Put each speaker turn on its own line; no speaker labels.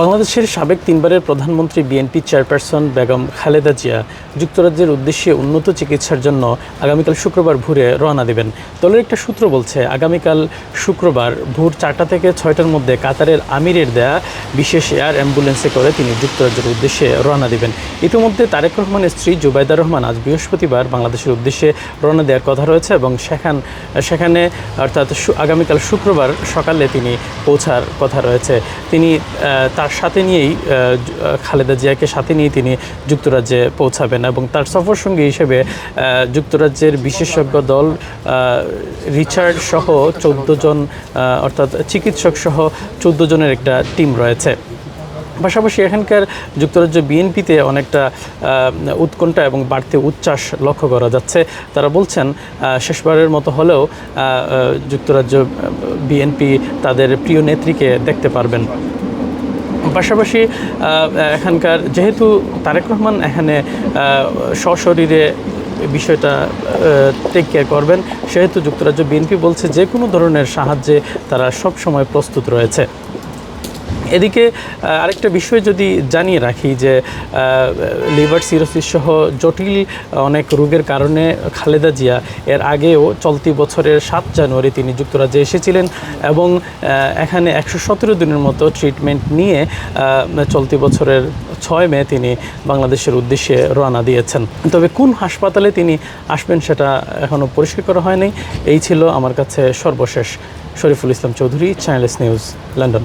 বাংলাদেশের সাবেক তিনবারের প্রধানমন্ত্রী বিএনপি চেয়ারপারসন বেগম খালেদা জিয়া যুক্তরাজ্যের উদ্দেশ্যে উন্নত চিকিৎসার জন্য আগামীকাল শুক্রবার ভোরে রওনা দেবেন। দলের একটা সূত্র বলছে, আগামীকাল শুক্রবার ভোর 4টা থেকে 6টার মধ্যে কাতারের আমিরের দেয়া বিশেষ এয়ার অ্যাম্বুলেন্সে করে তিনি যুক্তরাজ্যের উদ্দেশ্যে রওনা দেবেন। ইতিমধ্যে তারেক রহমানের স্ত্রী জুবাইদা রহমান আজ বৃহস্পতিবার বাংলাদেশের উদ্দেশ্যে রওনা দেওয়ার কথা রয়েছে এবং সেখানে অর্থাৎ আগামীকাল শুক্রবার সকালে তিনি পৌঁছার কথা রয়েছে। তিনি তার সাথে নিয়েই খালেদা জিয়াকে সাথে নিয়ে তিনি যুক্তরাজ্যে পৌঁছাবেন এবং তার সফর সঙ্গী হিসেবে যুক্তরাজ্যের বিশেষজ্ঞ দল রিচার্ড সহ 14 জন অর্থাৎ চিকিৎসক সহ 14 জনের একটা টিম রয়েছে। পাশাপাশি এখানকার যুক্তরাজ্য বিএনপিতে অনেকটা উৎকণ্ঠা এবং বাড়তি উচ্ছ্বাস লক্ষ্য করা যাচ্ছে। তারা বলছেন শেষবারের মতো হলেও যুক্তরাজ্য বিএনপি তাদের প্রিয় নেত্রীকে দেখতে পারবেন। পাশাপাশি এখানকার যেহেতু তারেক রহমান এখানে সশরীরে বিষয়টা টেক কেয়ার করবেন, সেহেতু যুক্তরাজ্য বিএনপি বলছে যে কোনো ধরনের সাহায্যে তারা সব সময় প্রস্তুত রয়েছে। এদিকে আরেকটা বিষয় যদি জানিয়ে রাখি যে লিভার সিরোসিস সহ জটিল অনেক রোগের কারণে খালেদা জিয়া এর আগেও চলতি বছরের 7 জানুয়ারি তিনি যুক্তরাজ্যে এসেছিলেন এবং এখানে 117 দিনের মতো ট্রিটমেন্ট নিয়ে চলতি বছরের 6 মে তিনি বাংলাদেশের উদ্দেশ্যে রওনা দিয়েছেন। তবে কোন হাসপাতালে তিনি আসবেন সেটা এখনও পরিষ্কার করা হয়নি। এই ছিল আমার কাছে সর্বশেষ। Shariful Islam Chowdhury, channel S news, London.